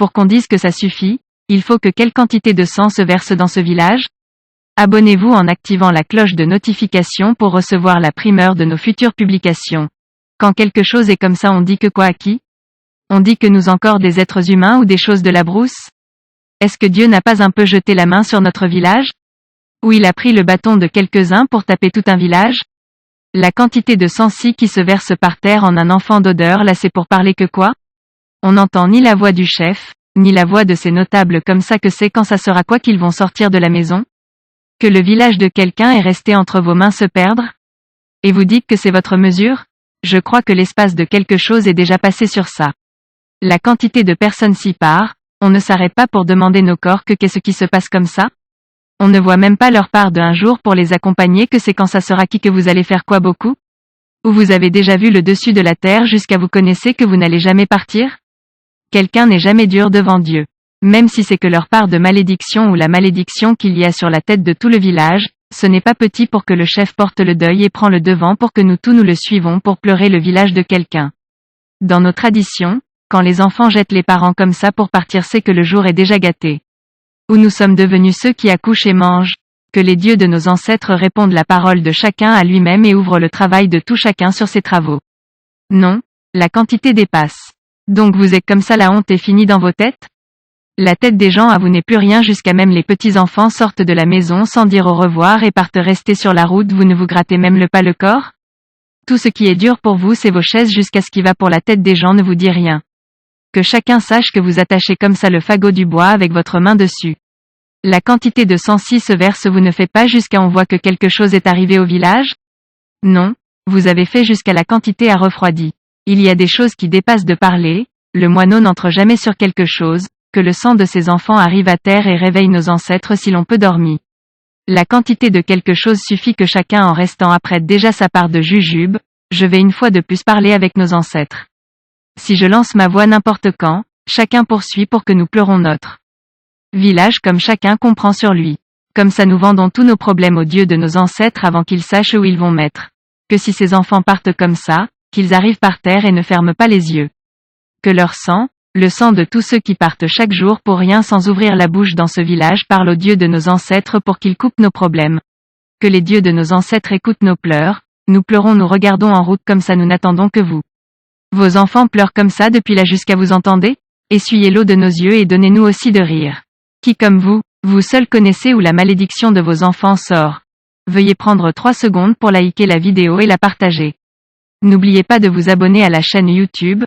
Pour qu'on dise que ça suffit, il faut que quelle quantité de sang se verse dans ce village? Abonnez-vous en activant la cloche de notification pour recevoir la primeur de nos futures publications. Quand quelque chose est comme ça, on dit que quoi à qui? On dit que nous encore des êtres humains ou des choses de la brousse? Est-ce que Dieu n'a pas un peu jeté la main sur notre village? Ou il a pris le bâton de quelques-uns pour taper tout un village? La quantité de sang-ci qui se verse par terre en un enfant d'odeur, là c'est pour parler que quoi? On n'entend ni la voix du chef, ni la voix de ces notables comme ça, que c'est quand ça sera quoi qu'ils vont sortir de la maison? Que le village de quelqu'un est resté entre vos mains se perdre? Et vous dites que c'est votre mesure? Je crois que l'espace de quelque chose est déjà passé sur ça. La quantité de personnes s'y part, on ne s'arrête pas pour demander nos corps que qu'est-ce qui se passe comme ça? On ne voit même pas leur part de un jour pour les accompagner, que c'est quand ça sera qui que vous allez faire quoi beaucoup? Ou vous avez déjà vu le dessus de la terre jusqu'à vous connaissez que vous n'allez jamais partir? Quelqu'un n'est jamais dur devant Dieu. Même si c'est que leur part de malédiction ou la malédiction qu'il y a sur la tête de tout le village, ce n'est pas petit pour que le chef porte le deuil et prend le devant pour que nous tous nous le suivons pour pleurer le village de quelqu'un. Dans nos traditions, quand les enfants jettent les parents comme ça pour partir, c'est que le jour est déjà gâté. Où nous sommes devenus ceux qui accouchent et mangent. Que les dieux de nos ancêtres répondent la parole de chacun à lui-même et ouvrent le travail de tout chacun sur ses travaux. Non, la quantité dépasse. Donc vous êtes comme ça, la honte est finie dans vos têtes? La tête des gens à vous n'est plus rien, jusqu'à même les petits-enfants sortent de la maison sans dire au revoir et partent rester sur la route, vous ne vous grattez même pas le corps? Tout ce qui est dur pour vous c'est vos chaises, jusqu'à ce qui va pour la tête des gens ne vous dit rien. Que chacun sache que vous attachez comme ça le fagot du bois avec votre main dessus. La quantité de sang-ci se verse, vous ne faites pas jusqu'à on voit que quelque chose est arrivé au village? Non, vous avez fait jusqu'à la quantité a refroidi. Il y a des choses qui dépassent de parler, le moineau n'entre jamais sur quelque chose, que le sang de ces enfants arrive à terre et réveille nos ancêtres si l'on peut dormir. La quantité de quelque chose suffit, que chacun en restant apprête déjà sa part de jujube, je vais une fois de plus parler avec nos ancêtres. Si je lance ma voix n'importe quand, chacun poursuit pour que nous pleurons notre village comme chacun comprend sur lui. Comme ça nous vendons tous nos problèmes aux dieux de nos ancêtres avant qu'ils sachent où ils vont mettre. Que si ces enfants partent comme ça, qu'ils arrivent par terre et ne ferment pas les yeux. Que leur sang, le sang de tous ceux qui partent chaque jour pour rien sans ouvrir la bouche dans ce village, parle aux dieux de nos ancêtres pour qu'ils coupent nos problèmes. Que les dieux de nos ancêtres écoutent nos pleurs, nous pleurons, nous regardons en route comme ça, nous n'attendons que vous. Vos enfants pleurent comme ça depuis là jusqu'à vous entendez? Essuyez l'eau de nos yeux et donnez-nous aussi de rire. Qui comme vous seul connaissez où la malédiction de vos enfants sort. Veuillez prendre 3 secondes pour liker la vidéo et la partager. N'oubliez pas de vous abonner à la chaîne YouTube,